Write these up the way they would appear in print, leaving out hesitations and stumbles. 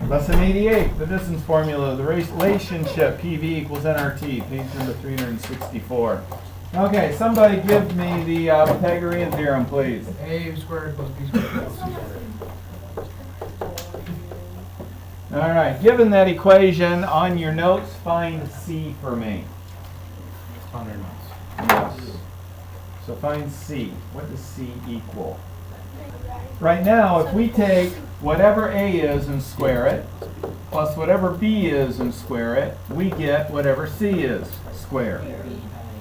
Lesson 88, the distance formula, the relationship PV equals nRT, page number 364. Okay, somebody give me the Pythagorean theorem, please. A squared plus B squared plus C squared. All right, given that equation on your notes, find C for me. On our notes. Yes. So find C. What does C equal? Right now, if we take whatever A is and square it, plus whatever B is and square it, we get whatever C is squared.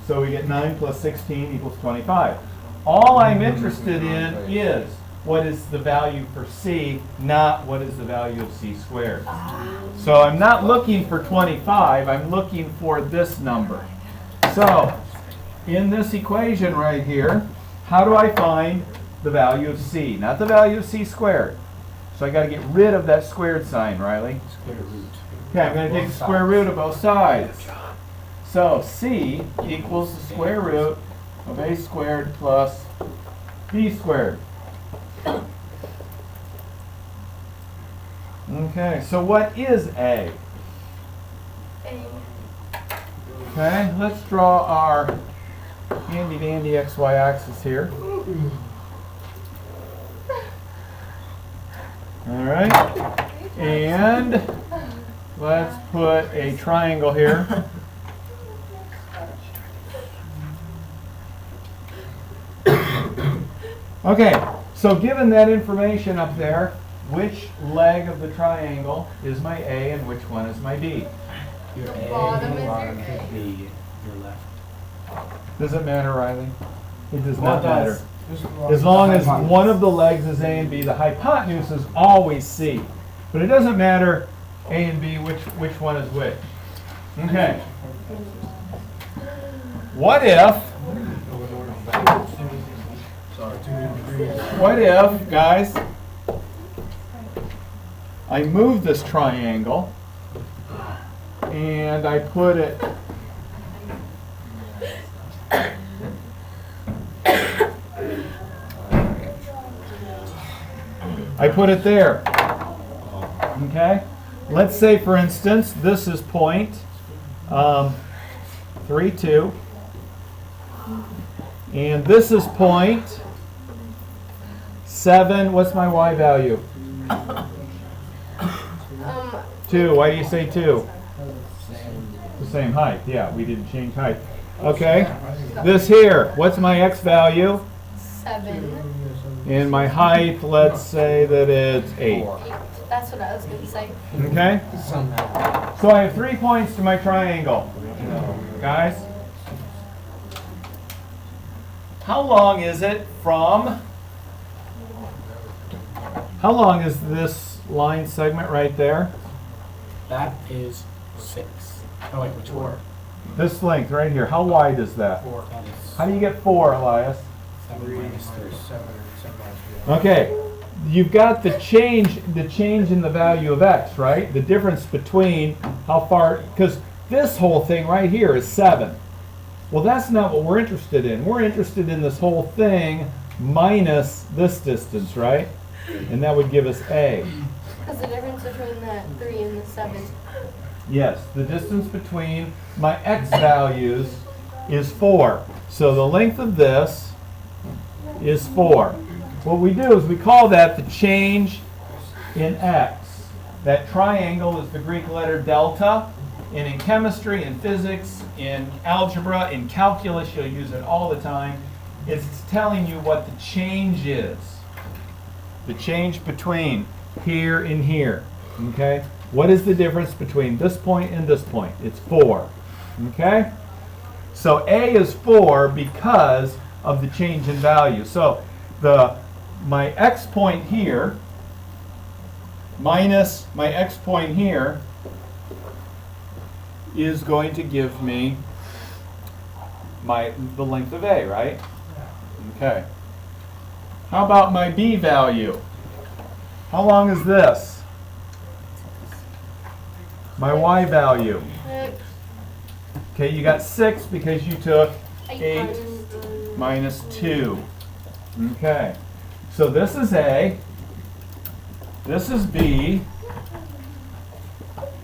So we get 9 plus 16 equals 25. All I'm interested in is what is the value for C, not what is the value of C squared. So I'm not looking for 25, I'm looking for this number. So in this equation right here, how do I find the value of C? Not the value of C squared. So I got to get rid of that squared sign, Riley. Square root. Okay, I'm going to take the square root of both sides. So C equals the square root of A squared plus B squared. Okay, so what is A? Okay, let's draw our handy dandy XY axis here. All right, and let's put a triangle here. Okay, so given that information up there, which leg of the triangle is my A and which one is my B? Your A Bottom is your bottom A. could be your left. Does it matter, Riley? It does Well, not it matter. does. As long as one of the legs is A and B, the hypotenuse is always C. But it doesn't matter A and B, which one is which. Okay. What if, guys, I move this triangle and I put it there. Okay? Let's say, for instance, this is point 3, 2. And this is point 7. What's my Y value? 2. Why do you say 2? The same height. Yeah, we didn't change height. Okay. This here, what's my X value? 7. And my height, let's say that it's 8. 8. That's what I was going to say. Okay? So I have 3 points to my triangle. Guys? How long is it from... How long is this line segment right there? That is 6. Oh wait, which 4? This length right here. How wide is that? 4. That is How do you get 4, Elias? 7 minus 3. 7 minus 3. Okay. You've got the change in the value of x, right? The difference between how far, because this whole thing right here is 7. Well, that's not what we're interested in. We're interested in this whole thing minus this distance, right? And that would give us A. What's the difference between the 3 and the 7? Yes, the distance between my x values is 4. So the length of this is 4. What we do is we call that the change in x. That triangle is the Greek letter delta. And in chemistry, in physics, in algebra, in calculus, you'll use it all the time. It's telling you what the change is. The change between here and here. Okay? What is the difference between this point and this point? It's 4. Okay? So A is 4 because of the change in value. So my x point here minus my x point here is going to give me the length of A, right? Okay. How about my B value? How long is this? My Y value. Okay, you got 6 because you took 8 minus 2. Okay. So this is A, this is B,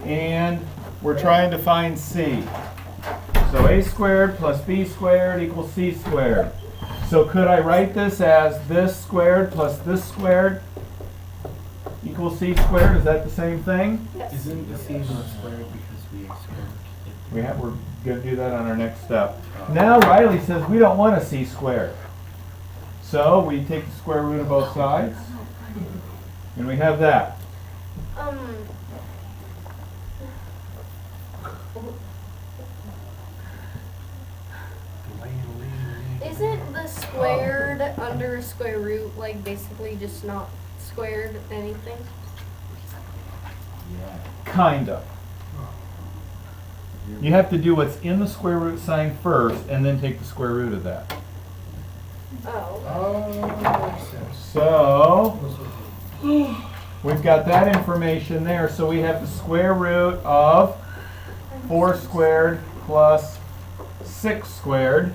and we're trying to find c. So a squared plus b squared equals c squared. So could I write this as this squared plus this squared equals c squared? Is that the same thing? Yes. Isn't the c not squared because we squared? We're going to do that on our next step. Now Riley says we don't want a c squared. So we take the square root of both sides, and we have that. Isn't the squared under a square root like basically just not squared anything? Kinda. You have to do what's in the square root sign first, and then take the square root of that. Oh. So, we've got that information there. So we have the square root of 4 squared plus 6 squared.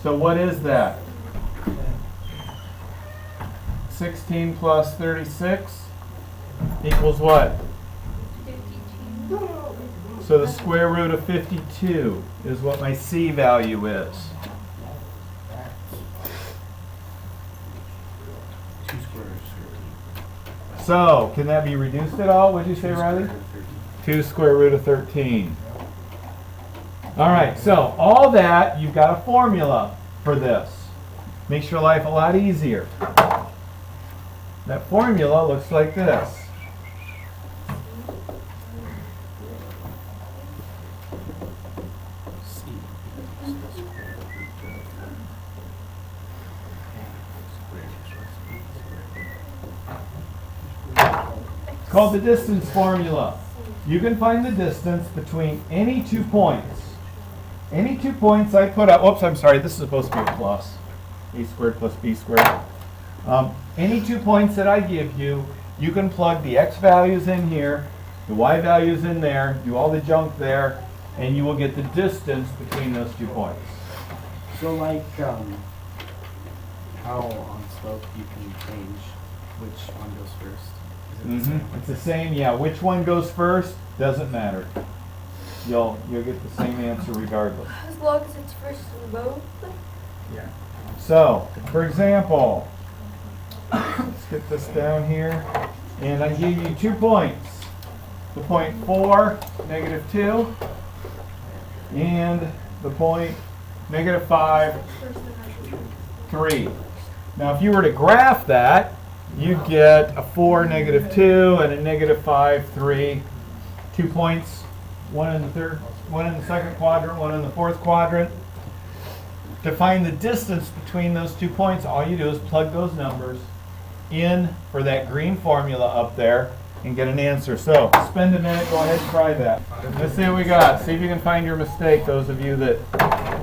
So what is that? 16 plus 36 equals what? 52. So the square root of 52 is what my c value is. 2 squared is 13. So, can that be reduced at all? What did you say, Riley? 2 square root of 13. All right, so all that, you've got a formula for this. Makes your life a lot easier. That formula looks like this. C. It's called the distance formula. You can find the distance between any 2 points. Any 2 points I put up, oops, I'm sorry, this is supposed to be a plus. A squared plus b squared. Any 2 points that I give you, you can plug the x values in here, the y values in there, do all the junk there, and you will get the distance between those 2 points. So like how on slope you can change which one goes first. Is it the same? It's the same, yeah. Which one goes first doesn't matter. You'll get the same answer regardless. As long as it's first in both. Yeah. So, for example, let's get this down here, and I give you 2 points. The point 4, negative 2, and the point negative 5, 3. Now, if you were to graph that, you'd get a 4, negative 2, and a negative 5, 3. 2 points, one in the second quadrant, one in the fourth quadrant. To find the distance between those 2 points, all you do is plug those numbers in for that green formula up there and get an answer. So, spend a minute, go ahead and try that. Let's see what we got. See if you can find your mistake, those of you that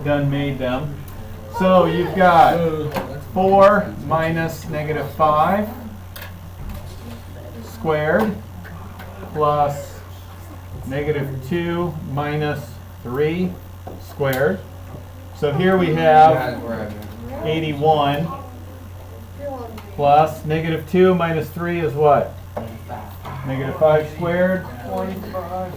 done made them. So, you've got 4 minus negative 5 squared plus negative 2 minus 3 squared. So here we have 81 plus negative 2 minus 3 is what? Negative 5 squared. 25.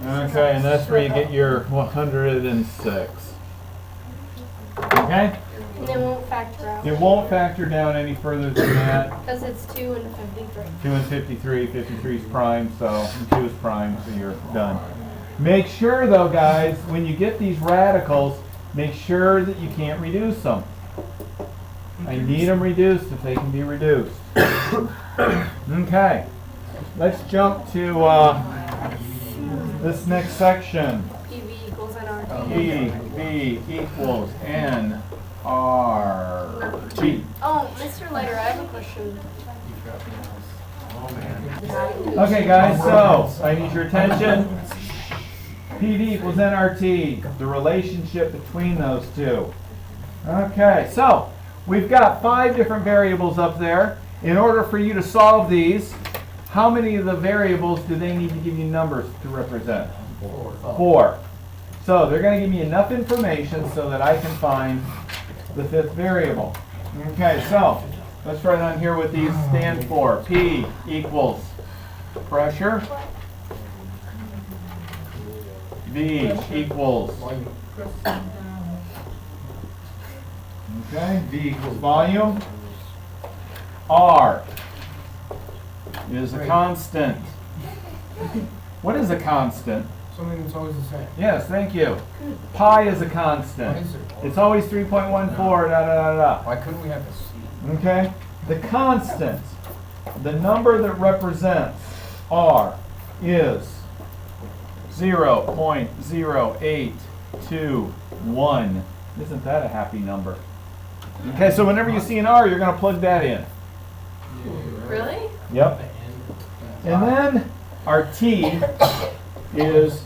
Okay, and that's where you get your 106. Okay? And it won't factor out. It won't factor down any further than that. Because it's 2 and 53. 2 and 53. 53 is prime, so 2 is prime, so you're done. Make sure, though, guys, when you get these radicals, make sure that you can't reduce them. I need them reduced if they can be reduced. Okay, let's jump to this next section. PV equals NRT. PV equals NRT. Oh, Mr. Leiter, I have a question. Okay, guys, so I need your attention. PV equals NRT, the relationship between those two. Okay, so we've got 5 different variables up there. In order for you to solve these, how many of the variables do they need to give you numbers to represent? 4. So they're going to give me enough information so that I can find the 5th variable. Okay, so let's write on here what these stand for. P equals pressure. V equals, okay, V equals volume. R is a constant. What is a constant? Something that's always the same. Yes, thank you. Pi is a What constant. is it? It's always 3.14, da da da da. Why couldn't we have a C? Okay? The constant, the number that represents R is 0.0821. Isn't that a happy number? Okay, so whenever you see an R, you're going to plug that in. Really? Yep. And then our T is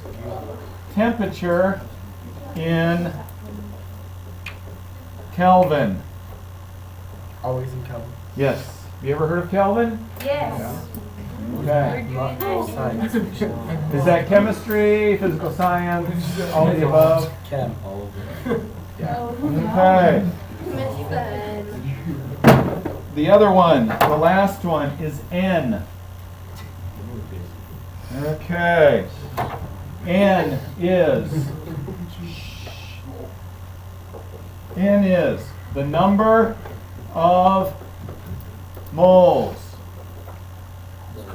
temperature in Kelvin. Always in Kelvin. Yes. Have you ever heard of Kelvin? Yes. Okay. We're doing Science. Is that chemistry, physical science, all of the above? Chem, all over. Okay. Miss Fun. The other one, the last one is N. Okay. N is the number of moles.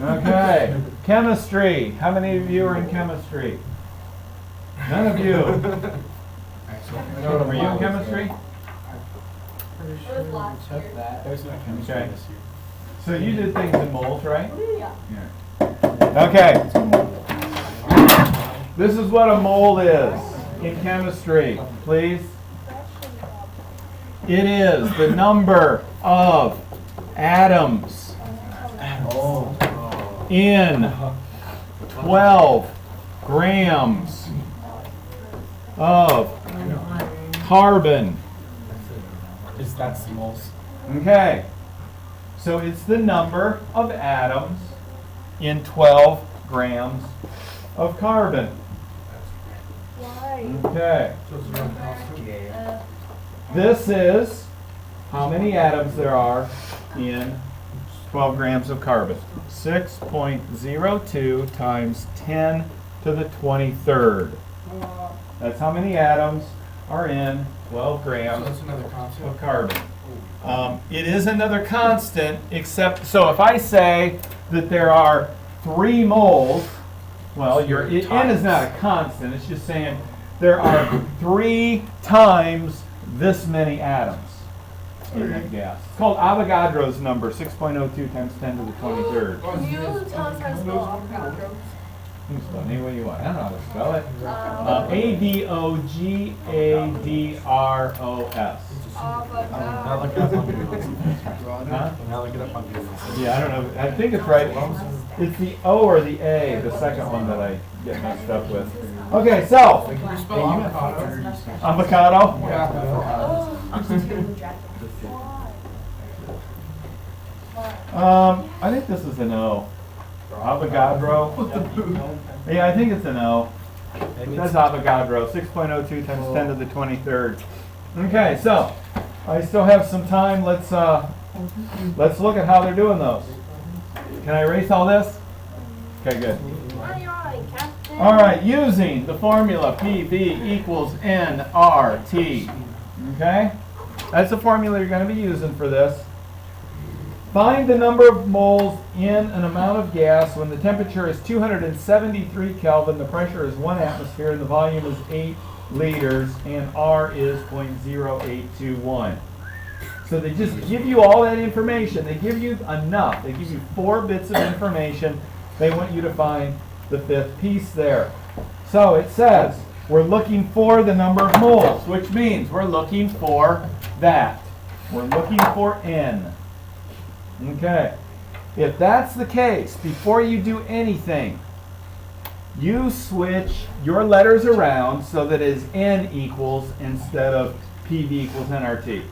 Okay. Chemistry. How many of you are in chemistry? None of you. Are you in chemistry? It was last year. There's no chemistry Okay. this year. So you did things in moles, right? Yeah. Okay. This is what a mole is in chemistry, please. It is the number of atoms in 12 grams of carbon. Is that moles? Okay. So it's the number of atoms in 12 grams of carbon. Why? Okay. This is how many atoms there are in 12 grams of carbon. 6.02 times 10 to the 23rd. That's how many atoms are in 12 So grams that's another concept. of carbon. It is another constant, except, so if I say that there are 3 moles, well, N is not a constant, it's just saying there are 3 times this many atoms in that gas. It's called Avogadro's number, 6.02 times 10 to the 23rd. Can you tell us how to spell avocado? You can spell it any way you want. I don't know how to spell it. Adogadros. Now look it up on Google. Huh? Now look it up on Google. Yeah, I don't know. I think it's right. It's the O or the A, the second one that I get messed up with. Okay, so Can you spell avocado? avocado. I think this is an O. Avogadro. Yeah, I think it's an O. That's Avogadro. 6.02 times 10 to the 23rd. Okay, so I still have some time. Let's look at how they're doing those. Can I erase all this? Okay, good. Captain. All right, using the formula PV equals nRT. Okay? That's the formula you're going to be using for this. Find the number of moles in an amount of gas when the temperature is 273 Kelvin, the pressure is 1 atmosphere, and the volume is 8 liters, and R is 0.0821. So they just give you all that information. They give you enough. They give you 4 bits of information. They want you to find the 5th piece there. So it says we're looking for the number of moles, which means we're looking for that. We're looking for N. Okay. If that's the case, before you do anything, you switch your letters around so that it is N equals instead of PV equals nRT.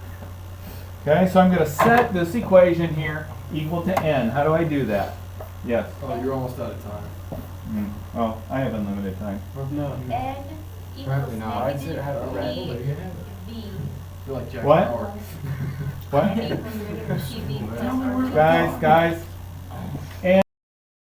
Okay, so I'm going to set this equation here equal to N. How do I do that? Yes. Oh, you're almost out of time. Oh, I have unlimited time. No. N Apparently equals not. I'd say it had a red. negative V. You're like Jack What? Bauer. What? 800 PV. Guys,